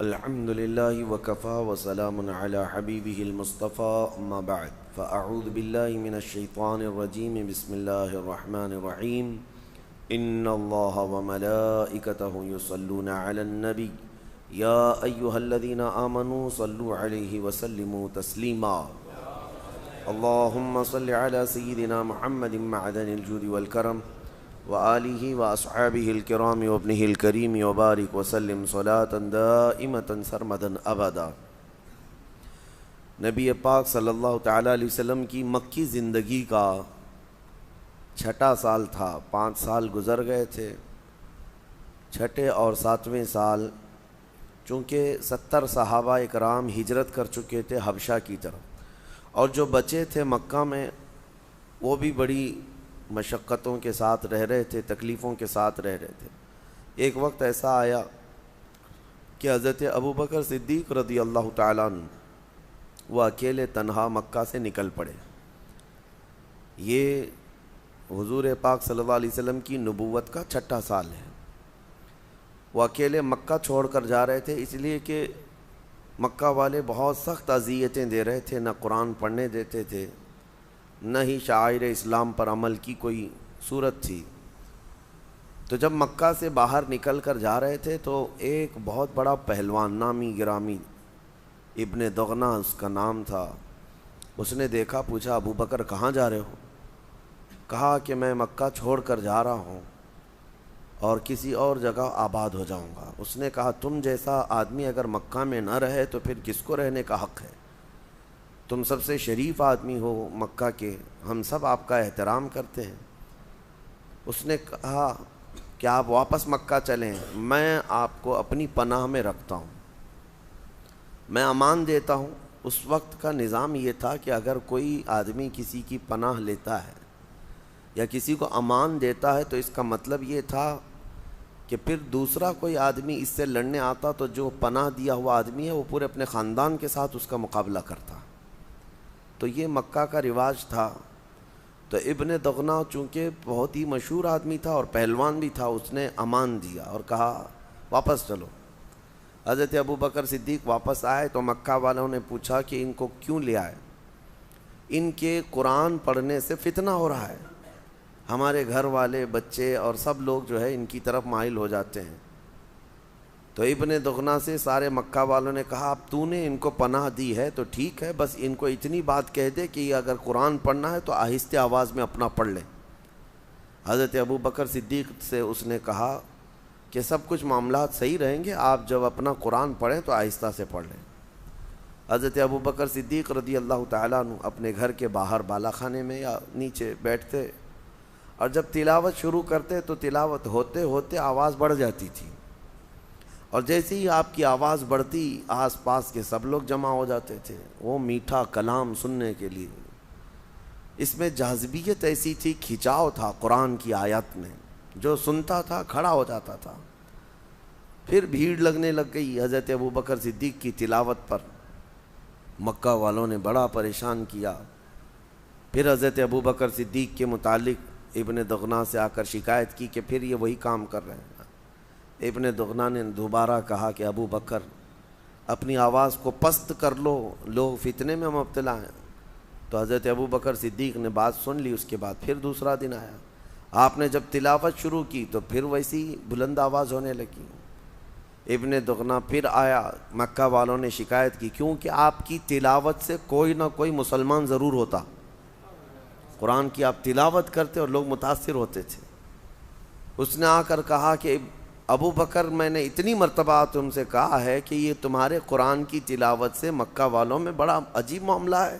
الحمد لله وكفى وسلام على حبيبه المصطفى أما بعد فأعوذ بالله من الشيطان الرجيم بسم الله الرحمن الرحيم إن الله وملائكته يصلون على النبي يا أيها الذين آمنوا صلوا عليه وسلموا تسليما اللهم صل على سيدنا محمد معدن الجود والكرم وآلہ وأصحابہ الکرام وابنہ الکریم وبارک وسلم صلاة دائمة سرمدا ابدا۔ نبی پاک صلی اللہ تعالیٰ علیہ وسلم کی مکی زندگی کا چھٹا سال تھا، 5 سال گزر گئے تھے۔ چھٹے اور 7ویں سال چونکہ 70 صحابہ اکرام ہجرت کر چکے تھے حبشہ کی طرف، اور جو بچے تھے مکہ میں وہ بھی بڑی مشقتوں کے ساتھ رہ رہے تھے، تکلیفوں کے ساتھ رہ رہے تھے۔ ایک وقت ایسا آیا کہ حضرت ابوبکر صدیق رضی اللہ تعالیٰ عنہ وہ اکیلے تنہا مکہ سے نکل پڑے۔ یہ حضور پاک صلی اللہ علیہ وسلم کی نبوت کا چھٹا سال ہے۔ وہ اکیلے مکہ چھوڑ کر جا رہے تھے، اس لیے کہ مکہ والے بہت سخت اذیتیں دے رہے تھے، نہ قرآن پڑھنے دیتے تھے، نہ ہی شعائر اسلام پر عمل کی کوئی صورت تھی۔ تو جب مکہ سے باہر نکل کر جا رہے تھے تو ایک بہت بڑا پہلوان، نامی گرامی، ابن دغنہ اس کا نام تھا، اس نے دیکھا، پوچھا ابوبکر کہاں جا رہے ہو؟ کہا کہ میں مکہ چھوڑ کر جا رہا ہوں اور کسی اور جگہ آباد ہو جاؤں گا۔ اس نے کہا تم جیسا آدمی اگر مکہ میں نہ رہے تو پھر کس کو رہنے کا حق ہے؟ تم سب سے شریف آدمی ہو مکہ کے، ہم سب آپ کا احترام کرتے ہیں۔ اس نے کہا کہ آپ واپس مکہ چلیں، میں آپ کو اپنی پناہ میں رکھتا ہوں، میں امان دیتا ہوں۔ اس وقت کا نظام یہ تھا کہ اگر کوئی آدمی کسی کی پناہ لیتا ہے یا کسی کو امان دیتا ہے تو اس کا مطلب یہ تھا کہ پھر دوسرا کوئی آدمی اس سے لڑنے آتا تو جو پناہ دیا ہوا آدمی ہے وہ پورے اپنے خاندان کے ساتھ اس کا مقابلہ کرتا۔ تو یہ مکہ کا رواج تھا۔ تو ابن دغنہ چونکہ بہت ہی مشہور آدمی تھا اور پہلوان بھی تھا، اس نے امان دیا اور کہا واپس چلو۔ حضرت ابوبکر صدیق واپس آئے تو مکہ والوں نے پوچھا کہ ان کو کیوں لے آئے؟ ان کے قرآن پڑھنے سے فتنہ ہو رہا ہے، ہمارے گھر والے بچے اور سب لوگ جو ہے ان کی طرف مائل ہو جاتے ہیں۔ تو ابن دغنہ سے سارے مکہ والوں نے کہا اب تو نے ان کو پناہ دی ہے تو ٹھیک ہے، بس ان کو اتنی بات کہہ دے کہ اگر قرآن پڑھنا ہے تو آہستہ آواز میں اپنا پڑھ لیں۔ حضرت ابوبکر صدیق سے اس نے کہا کہ سب کچھ معاملات صحیح رہیں گے، آپ جب اپنا قرآن پڑھیں تو آہستہ سے پڑھ لیں۔ حضرت ابوبکر صدیق رضی اللہ تعالیٰ عنہ اپنے گھر کے باہر بالا خانے میں یا نیچے بیٹھتے، اور جب تلاوت شروع کرتے تو تلاوت ہوتے ہوتے آواز بڑھ جاتی تھی، اور جیسے ہی آپ کی آواز بڑھتی آس پاس کے سب لوگ جمع ہو جاتے تھے وہ میٹھا کلام سننے کے لیے۔ اس میں جاذبیت ایسی تھی، کھچاؤ تھا قرآن کی آیات میں، جو سنتا تھا کھڑا ہو جاتا تھا۔ پھر بھیڑ لگنے لگ گئی حضرت ابوبکر صدیق کی تلاوت پر، مکہ والوں نے بڑا پریشان کیا۔ پھر حضرت ابوبکر صدیق کے متعلق ابن دغنہ سے آ کر شکایت کی کہ پھر یہ وہی کام کر رہے ہیں۔ ابن دغنہ نے دوبارہ کہا کہ ابو بکر اپنی آواز کو پست کر لو، لوگ فتنے میں مبتلا ہیں۔ تو حضرت ابو بکر صدیق نے بات سن لی۔ اس کے بعد پھر دوسرا دن آیا، آپ نے جب تلاوت شروع کی تو پھر ویسی بلند آواز ہونے لگی۔ ابن دغنہ پھر آیا، مکہ والوں نے شکایت کی کیونکہ آپ کی تلاوت سے کوئی نہ کوئی مسلمان ضرور ہوتا، قرآن کی آپ تلاوت کرتے اور لوگ متاثر ہوتے تھے۔ اس نے آ کر کہا کہ ابو بکر میں نے اتنی مرتبہ تم سے کہا ہے کہ یہ تمہارے قرآن کی تلاوت سے مکہ والوں میں بڑا عجیب معاملہ ہے۔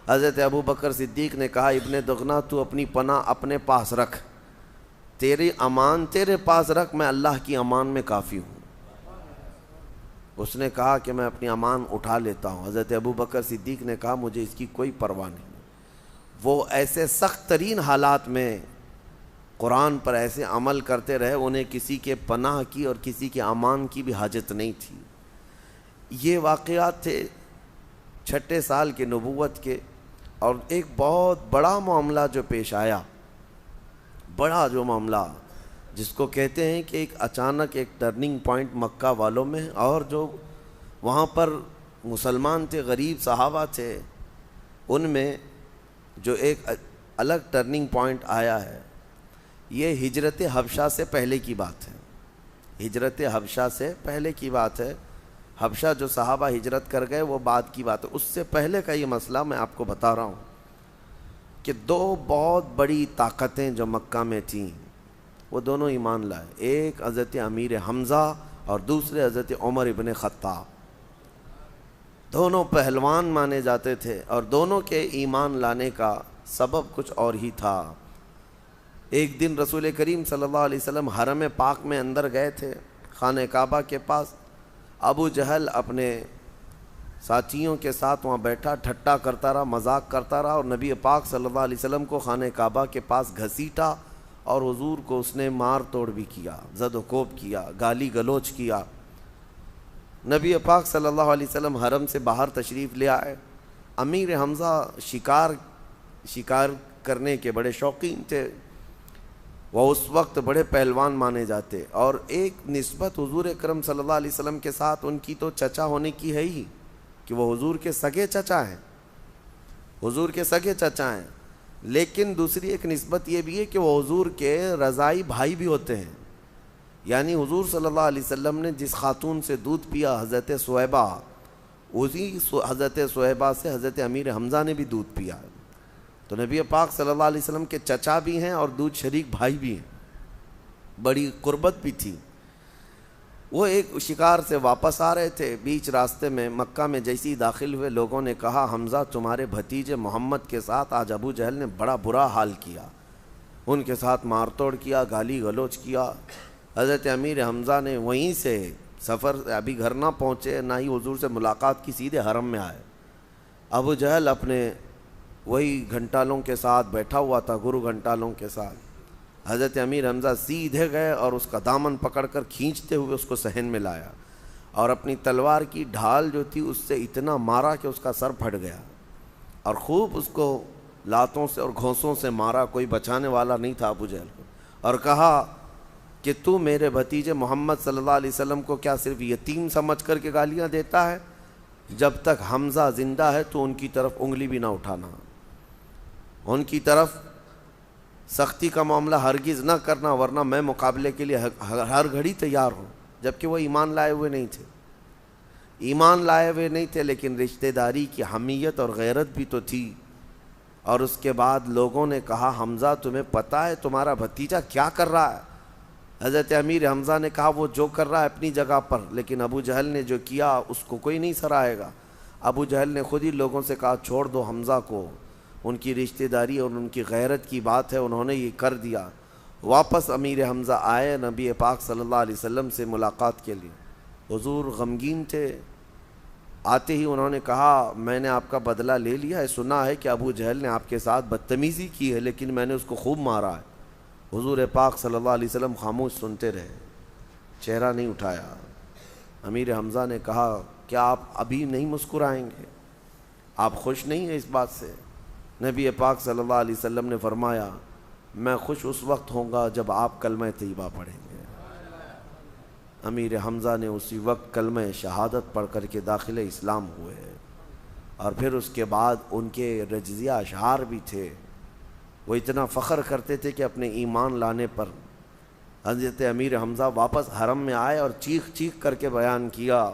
حضرت ابو بکر صدیق نے کہا ابن دغنہ تو اپنی پناہ اپنے پاس رکھ، تیری امان تیرے پاس رکھ، میں اللہ کی امان میں کافی ہوں۔ اس نے کہا کہ میں اپنی امان اٹھا لیتا ہوں۔ حضرت ابو بکر صدیق نے کہا مجھے اس کی کوئی پرواہ نہیں۔ وہ ایسے سخت ترین حالات میں قرآن پر ایسے عمل کرتے رہے، انہیں کسی کے پناہ کی اور کسی کے امان کی بھی حاجت نہیں تھی۔ یہ واقعات تھے چھٹے سال کے نبوت کے۔ اور ایک بہت بڑا معاملہ جو پیش آیا، بڑا جو معاملہ جس کو کہتے ہیں کہ ایک اچانک ایک ٹرننگ پوائنٹ مکہ والوں میں، اور جو وہاں پر مسلمان تھے، غریب صحابہ تھے، ان میں جو ایک الگ ٹرننگ پوائنٹ آیا ہے، یہ ہجرت حبشہ سے پہلے کی بات ہے۔ ہجرت حبشہ سے پہلے کی بات ہے۔ حبشہ جو صحابہ ہجرت کر گئے وہ بعد کی بات ہے، اس سے پہلے کا یہ مسئلہ میں آپ کو بتا رہا ہوں کہ دو بہت بڑی طاقتیں جو مکہ میں تھیں وہ دونوں ایمان لائے۔ ایک حضرت امیر حمزہ اور دوسرے حضرت عمر ابن خطاب، دونوں پہلوان مانے جاتے تھے، اور دونوں کے ایمان لانے کا سبب کچھ اور ہی تھا۔ ایک دن رسول کریم صلی اللہ علیہ وسلم حرم پاک میں اندر گئے تھے، خانہ کعبہ کے پاس۔ ابو جہل اپنے ساتھیوں کے ساتھ وہاں بیٹھا، ٹھٹا کرتا رہا، مذاق کرتا رہا، اور نبی پاک صلی اللہ علیہ وسلم کو خانہ کعبہ کے پاس گھسیٹا، اور حضور کو اس نے مار توڑ بھی کیا، زد و کوب کیا، گالی گلوچ کیا۔ نبی پاک صلی اللہ علیہ وسلم حرم سے باہر تشریف لے آئے۔ امیر حمزہ شکار کرنے کے بڑے شوقین تھے، وہ اس وقت بڑے پہلوان مانے جاتے، اور ایک نسبت حضور اکرم صلی اللہ علیہ وسلم کے ساتھ ان کی تو چچا ہونے کی ہے ہی، کہ وہ حضور کے سگے چچا ہیں، حضور کے سگے چچا ہیں، لیکن دوسری ایک نسبت یہ بھی ہے کہ وہ حضور کے رضائی بھائی بھی ہوتے ہیں۔ یعنی حضور صلی اللہ علیہ وسلم نے جس خاتون سے دودھ پیا، حضرت صہیبہ، اسی حضرت صہیبہ سے حضرت امیر حمزہ نے بھی دودھ پیا، تو نبی پاک صلی اللہ علیہ وسلم کے چچا بھی ہیں اور دودھ شریک بھائی بھی ہیں، بڑی قربت بھی تھی۔ وہ ایک شکار سے واپس آ رہے تھے، بیچ راستے میں مکہ میں جیسی داخل ہوئے، لوگوں نے کہا حمزہ تمہارے بھتیجے محمد کے ساتھ آج ابو جہل نے بڑا برا حال کیا، ان کے ساتھ مار توڑ کیا، گالی گلوچ کیا۔ حضرت امیر حمزہ نے وہیں سے سفر، ابھی گھر نہ پہنچے، نہ ہی حضور سے ملاقات کی، سیدھے حرم میں آئے۔ ابو جہل اپنے وہی گھنٹالوں کے ساتھ بیٹھا ہوا تھا، گرو گھنٹالوں کے ساتھ۔ حضرت امیر حمزہ سیدھے گئے اور اس کا دامن پکڑ کر کھینچتے ہوئے اس کو صحن میں لایا، اور اپنی تلوار کی ڈھال جو تھی اس سے اتنا مارا کہ اس کا سر پھٹ گیا، اور خوب اس کو لاتوں سے اور گھونسوں سے مارا، کوئی بچانے والا نہیں تھا ابو جہل کو، اور کہا کہ تو میرے بھتیجے محمد صلی اللہ علیہ وسلم کو کیا صرف یتیم سمجھ کر کے گالیاں دیتا ہے؟ جب تک حمزہ زندہ ہے تو ان کی طرف انگلی بھی نہ اٹھانا، ان کی طرف سختی کا معاملہ ہرگز نہ کرنا، ورنہ میں مقابلے کے لیے ہر گھڑی تیار ہوں۔ جبکہ وہ ایمان لائے ہوئے نہیں تھے، ایمان لائے ہوئے نہیں تھے، لیکن رشتہ داری کی حمیت اور غیرت بھی تو تھی۔ اور اس کے بعد لوگوں نے کہا حمزہ تمہیں پتہ ہے تمہارا بھتیجا کیا کر رہا ہے؟ حضرت امیر حمزہ نے کہا وہ جو کر رہا ہے اپنی جگہ پر، لیکن ابو جہل نے جو کیا اس کو کوئی نہیں سراہے گا۔ ابو جہل نے خود ہی لوگوں سے کہا چھوڑ دو حمزہ کو، ان کی رشتہ داری اور ان کی غیرت کی بات ہے، انہوں نے یہ کر دیا۔ واپس امیر حمزہ آئے نبی پاک صلی اللہ علیہ وسلم سے ملاقات کے لیے، حضور غمگین تھے۔ آتے ہی انہوں نے کہا میں نے آپ کا بدلہ لے لیا ہے، سنا ہے کہ ابو جہل نے آپ کے ساتھ بدتمیزی کی ہے، لیکن میں نے اس کو خوب مارا ہے۔ حضور پاک صلی اللہ علیہ وسلم خاموش سنتے رہے، چہرہ نہیں اٹھایا۔ امیر حمزہ نے کہا کیا آپ ابھی نہیں مسکرائیں گے؟ آپ خوش نہیں ہیں اس بات سے؟ نبی پاک صلی اللہ علیہ وسلم نے فرمایا میں خوش اس وقت ہوں گا جب آپ کلمہ طیبہ پڑھیں گے۔ امیر حمزہ نے اسی وقت کلمہ شہادت پڑھ کر کے داخل اسلام ہوئے، اور پھر اس کے بعد ان کے رجزیہ اشعار بھی تھے۔ وہ اتنا فخر کرتے تھے کہ اپنے ایمان لانے پر حضرت امیر حمزہ واپس حرم میں آئے اور چیخ چیخ کر کے بیان کیا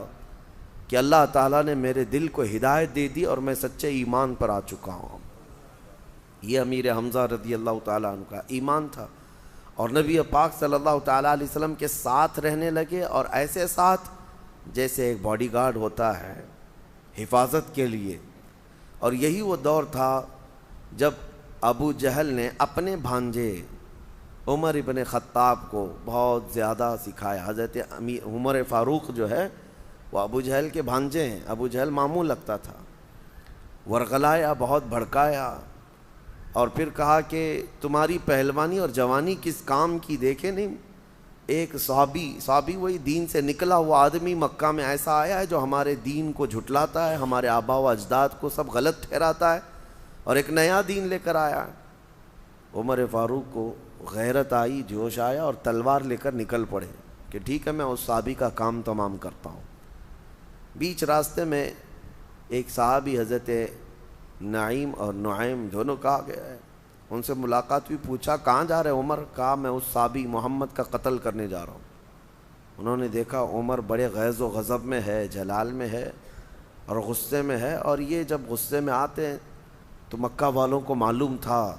کہ اللہ تعالیٰ نے میرے دل کو ہدایت دے دی اور میں سچے ایمان پر آ چکا ہوں۔ یہ امیر حمزہ رضی اللہ تعالیٰ عنہ کا ایمان تھا، اور نبی پاک صلی اللہ تعالیٰ علیہ وسلم کے ساتھ رہنے لگے، اور ایسے ساتھ جیسے ایک باڈی گارڈ ہوتا ہے حفاظت کے لیے۔ اور یہی وہ دور تھا جب ابو جہل نے اپنے بھانجے عمر ابن خطاب کو بہت زیادہ سکھایا۔ حضرت عمر فاروق جو ہے وہ ابو جہل کے بھانجے ہیں، ابو جہل ماموں لگتا تھا، ورغلایا، بہت بھڑکایا، اور پھر کہا کہ تمہاری پہلوانی اور جوانی کس کام کی دیکھے نہیں؟ ایک صحابی وہی دین سے نکلا ہوا آدمی مکہ میں ایسا آیا ہے جو ہمارے دین کو جھٹلاتا ہے، ہمارے آبا و اجداد کو سب غلط ٹھہراتا ہے، اور ایک نیا دین لے کر آیا ہے۔ عمر فاروق کو غیرت آئی، جوش آیا اور تلوار لے کر نکل پڑے کہ ٹھیک ہے میں اس صحابی کا کام تمام کرتا ہوں۔ بیچ راستے میں ایک صحابی حضرت نعیم اور نعیم دونوں کہا گیا ہے، ان سے ملاقات ہوئی، پوچھا کہاں جا رہے عمر؟ کہا میں اس صحابی محمد کا قتل کرنے جا رہا ہوں۔ انہوں نے دیکھا عمر بڑے غیظ و غضب میں ہے، جلال میں ہے اور غصے میں ہے، اور یہ جب غصے میں آتے ہیں تو مکہ والوں کو معلوم تھا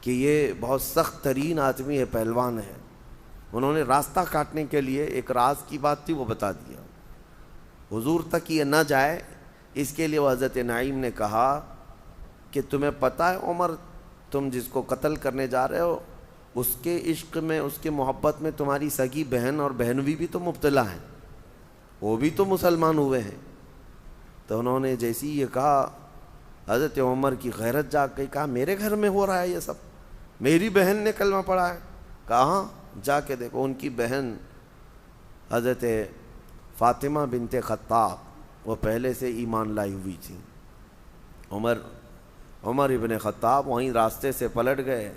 کہ یہ بہت سخت ترین آدمی ہے، پہلوان ہے۔ انہوں نے راستہ کاٹنے کے لیے ایک راز کی بات تھی وہ بتا دیا، حضور تک یہ نہ جائے اس کے لیے وہ حضرت نعیم نے کہا کہ تمہیں پتہ ہے عمر، تم جس کو قتل کرنے جا رہے ہو اس کے عشق میں، اس کے محبت میں تمہاری سگی بہن اور بہنوی بھی تو مبتلا ہیں، وہ بھی تو مسلمان ہوئے ہیں۔ تو انہوں نے جیسی یہ کہا حضرت عمر کی غیرت جاگ گئی، کہا میرے گھر میں ہو رہا ہے یہ سب، میری بہن نے کلمہ پڑھا ہے؟ کہاں جا کے دیکھو۔ ان کی بہن حضرت فاطمہ بنت خطاب وہ پہلے سے ایمان لائی ہوئی تھی۔ عمر ابن خطاب وہیں راستے سے پلٹ گئے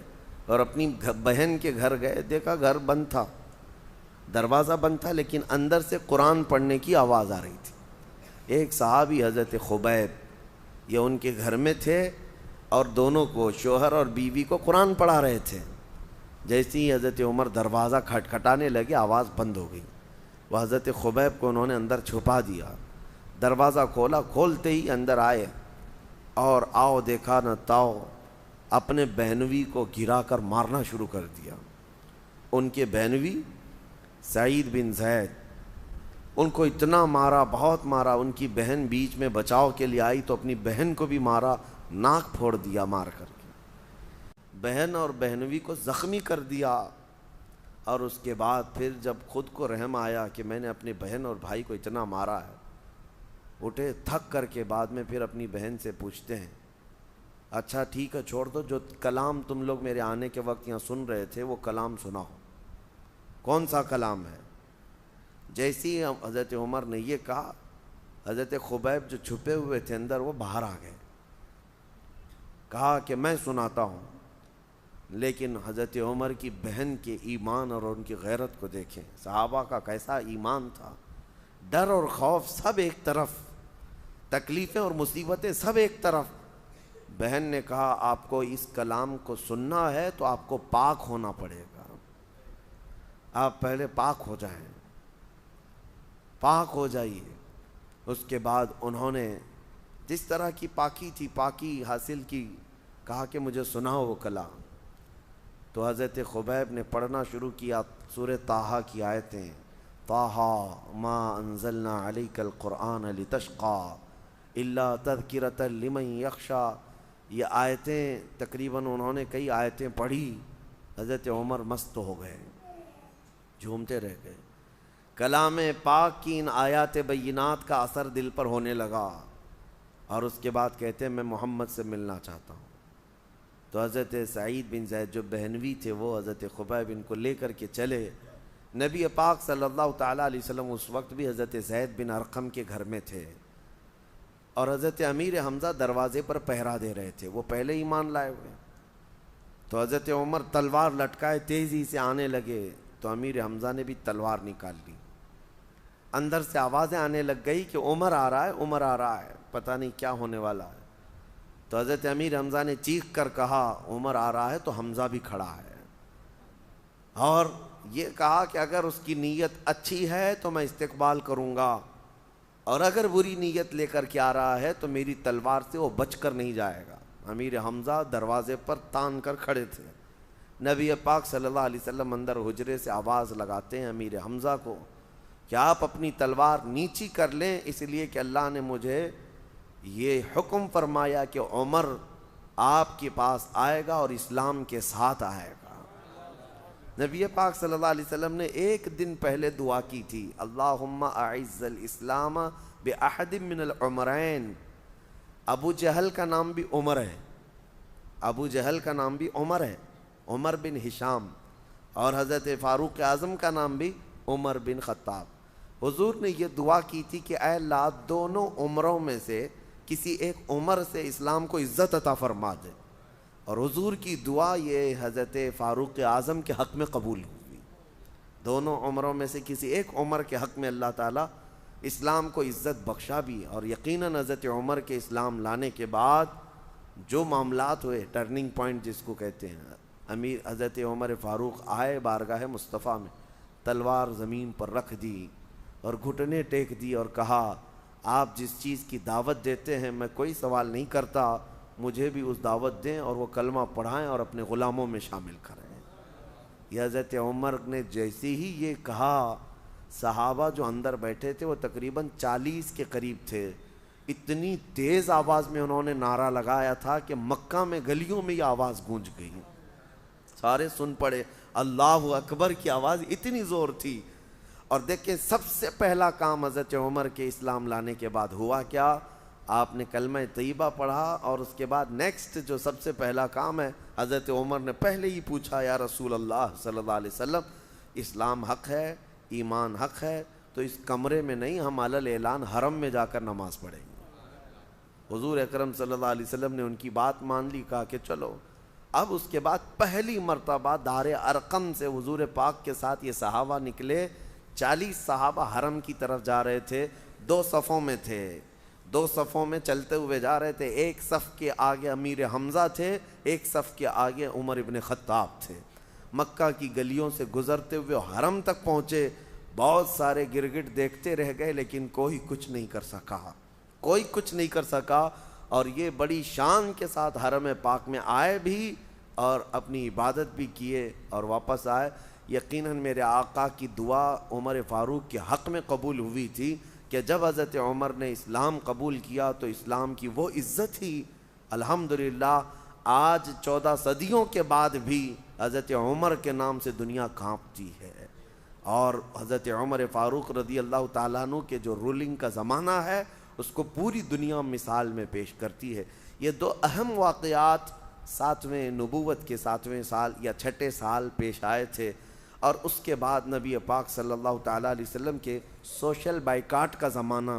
اور اپنی بہن کے گھر گئے، دیکھا گھر بند تھا، دروازہ بند تھا، لیکن اندر سے قرآن پڑھنے کی آواز آ رہی تھی۔ ایک صحابی حضرت خبیب یہ ان کے گھر میں تھے اور دونوں کو، شوہر اور بیوی کو، قرآن پڑھا رہے تھے۔ جیسے ہی حضرت عمر دروازہ کھٹکھٹانے لگے آواز بند ہو گئی، وہ حضرت خبیب کو انہوں نے اندر چھپا دیا، دروازہ کھولا، کھولتے ہی اندر آئے اور آؤ دیکھا نہ تاؤ اپنے بہنوی کو گرا کر مارنا شروع کر دیا۔ ان کے بہنوی سعید بن زید ان کو اتنا مارا، بہت مارا، ان کی بہن بیچ میں بچاؤ کے لیے آئی تو اپنی بہن کو بھی مارا، ناک پھوڑ دیا مار کر کے، بہن اور بہنوی کو زخمی کر دیا۔ اور اس کے بعد پھر جب خود کو رحم آیا کہ میں نے اپنے بہن اور بھائی کو اتنا مارا ہے، اٹھے تھک کر کے، بعد میں پھر اپنی بہن سے پوچھتے ہیں اچھا ٹھیک ہے چھوڑ دو، جو کلام تم لوگ میرے آنے کے وقت یہاں سن رہے تھے وہ کلام سناؤ، کون سا کلام ہے؟ جیسی حضرت عمر نے یہ کہا، حضرت خبیب جو چھپے ہوئے تھے اندر وہ باہر آ گئے، کہا کہ میں سناتا ہوں۔ لیکن حضرت عمر کی بہن کے ایمان اور ان کی غیرت کو دیکھیں، صحابہ کا کیسا ایمان تھا، ڈر اور خوف سب ایک طرف، تکلیفیں اور مصیبتیں سب ایک طرف۔ بہن نے کہا آپ کو اس کلام کو سننا ہے تو آپ کو پاک ہونا پڑے گا، آپ پہلے پاک ہو جائیں، پاک ہو جائیے۔ اس کے بعد انہوں نے جس طرح کی پاکی تھی پاکی حاصل کی، کہا کہ مجھے سناؤ وہ کلام۔ تو حضرت خبیب نے پڑھنا شروع کیا سورہ طٰہٰ کی آیتیں، طٰہٰ ما انزلنا علیک القرآن لتشقیٰ الا تذکرۃ لمن یخشیٰ۔ یہ آیتیں تقریباً انہوں نے کئی آیتیں پڑھی، حضرت عمر مست ہو گئے، جھومتے رہ گئے۔ کلام پاک کی ان آیات بینات کا اثر دل پر ہونے لگا، اور اس کے بعد کہتے ہیں میں محمد سے ملنا چاہتا ہوں۔ تو حضرت سعید بن زید جو بہنوی تھے وہ حضرت خبیب ان کو لے کر کے چلے۔ نبی پاک صلی اللہ تعالیٰ علیہ وسلم اس وقت بھی حضرت زید بن ارقم کے گھر میں تھے، اور حضرت امیر حمزہ دروازے پر پہرا دے رہے تھے، وہ پہلے ایمان لائے ہوئے۔ تو حضرت عمر تلوار لٹکائے تیزی سے آنے لگے، تو امیر حمزہ نے بھی تلوار نکال لی۔ اندر سے آوازیں آنے لگ گئی کہ عمر آ رہا ہے، عمر آ رہا ہے، پتہ نہیں کیا ہونے والا ہے۔ تو حضرت امیر حمزہ نے چیخ کر کہا عمر آ رہا ہے، تو حمزہ بھی کھڑا ہے، اور یہ کہا کہ اگر اس کی نیت اچھی ہے تو میں استقبال کروں گا، اور اگر بری نیت لے کر کے آ رہا ہے تو میری تلوار سے وہ بچ کر نہیں جائے گا۔ امیر حمزہ دروازے پر تان کر کھڑے تھے۔ نبی پاک صلی اللہ علیہ وسلم اندر حجرے سے آواز لگاتے ہیں امیر حمزہ کو کہ آپ اپنی تلوار نیچی کر لیں، اس لیے کہ اللہ نے مجھے یہ حکم فرمایا کہ عمر آپ کے پاس آئے گا اور اسلام کے ساتھ آئے گا۔ نبی پاک صلی اللہ علیہ وسلم نے ایک دن پہلے دعا کی تھی، اللہم اعز الاسلام باحد من العمرین۔ ابو جہل کا نام بھی عمر ہے، ابو جہل کا نام بھی عمر ہے، عمر بن ہشام، اور حضرت فاروق اعظم کا نام بھی عمر بن خطاب۔ حضور نے یہ دعا کی تھی کہ اے اللہ دونوں عمروں میں سے کسی ایک عمر سے اسلام کو عزت عطا فرما دے۔ اور حضور کی دعا یہ حضرت فاروق اعظم کے حق میں قبول ہوئی۔ دونوں عمروں میں سے کسی ایک عمر کے حق میں اللہ تعالیٰ اسلام کو عزت بخشا بھی، اور یقیناً حضرت عمر کے اسلام لانے کے بعد جو معاملات ہوئے، ٹرننگ پوائنٹ جس کو کہتے ہیں، امیر حضرت عمر فاروق آئے بارگاہ مصطفیٰ میں، تلوار زمین پر رکھ دی اور گھٹنے ٹیک دی اور کہا آپ جس چیز کی دعوت دیتے ہیں میں کوئی سوال نہیں کرتا، مجھے بھی اس دعوت دیں اور وہ کلمہ پڑھائیں اور اپنے غلاموں میں شامل کریں۔ یہ حضرت عمر نے جیسے ہی یہ کہا، صحابہ جو اندر بیٹھے تھے وہ تقریباً 40 کے قریب تھے، اتنی تیز آواز میں انہوں نے نعرہ لگایا تھا کہ مکہ میں گلیوں میں یہ آواز گونج گئی، سارے سن پڑے، اللہ اکبر کی آواز اتنی زور تھی۔ اور دیکھیں سب سے پہلا کام حضرت عمر کے اسلام لانے کے بعد ہوا کیا؟ آپ نے کلمہ طیبہ پڑھا، اور اس کے بعد نیکسٹ جو سب سے پہلا کام ہے، حضرت عمر نے پہلے ہی پوچھا یا رسول اللہ صلی اللہ علیہ وسلم، اسلام حق ہے، ایمان حق ہے، تو اس کمرے میں نہیں، ہم علل اعلان حرم میں جا کر نماز پڑھیں گے۔ حضور اکرم صلی اللہ علیہ وسلم نے ان کی بات مان لی، کہا کہ چلو۔ اب اس کے بعد پہلی مرتبہ دار ارقم سے حضور پاک کے ساتھ یہ صحابہ نکلے، 40 صحابہ حرم کی طرف جا رہے تھے، 2 صفوں میں تھے، 2 صفوں میں چلتے ہوئے جا رہے تھے، ایک صف کے آگے امیر حمزہ تھے، ایک صف کے آگے عمر ابن خطاب تھے۔ مکہ کی گلیوں سے گزرتے ہوئے حرم تک پہنچے، بہت سارے گرگٹ دیکھتے رہ گئے لیکن کوئی کچھ نہیں کر سکا، کوئی کچھ نہیں کر سکا، اور یہ بڑی شان کے ساتھ حرم پاک میں آئے بھی اور اپنی عبادت بھی کیے اور واپس آئے۔ یقیناً میرے آقا کی دعا عمر فاروق کے حق میں قبول ہوئی تھی کہ جب حضرت عمر نے اسلام قبول کیا تو اسلام کی وہ عزت ہی الحمدللہ آج 14 صدیوں کے بعد بھی حضرت عمر کے نام سے دنیا کانپتی ہے، اور حضرت عمر فاروق رضی اللہ تعالیٰ عنہ کے جو رولنگ کا زمانہ ہے اس کو پوری دنیا مثال میں پیش کرتی ہے۔ یہ 2 اہم واقعات 7ویں نبوت کے 7ویں سال یا 6 سال پیش آئے تھے، اور اس کے بعد نبی پاک صلی اللہ تعالیٰ علیہ وسلم کے سوشل بائیکاٹ کا زمانہ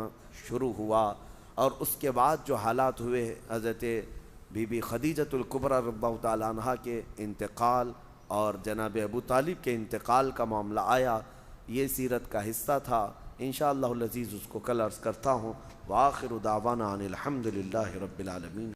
شروع ہوا، اور اس کے بعد جو حالات ہوئے، حضرت بی بی خدیجۃ الکبریٰ رضی اللہ تعالیٰ عنہا کے انتقال اور جناب ابو طالب کے انتقال کا معاملہ آیا، یہ سیرت کا حصہ تھا۔ انشاءاللہ العزیز اس کو کل عرض کرتا ہوں۔ وآخر دعوانا ان الحمدللہ رب العالمین۔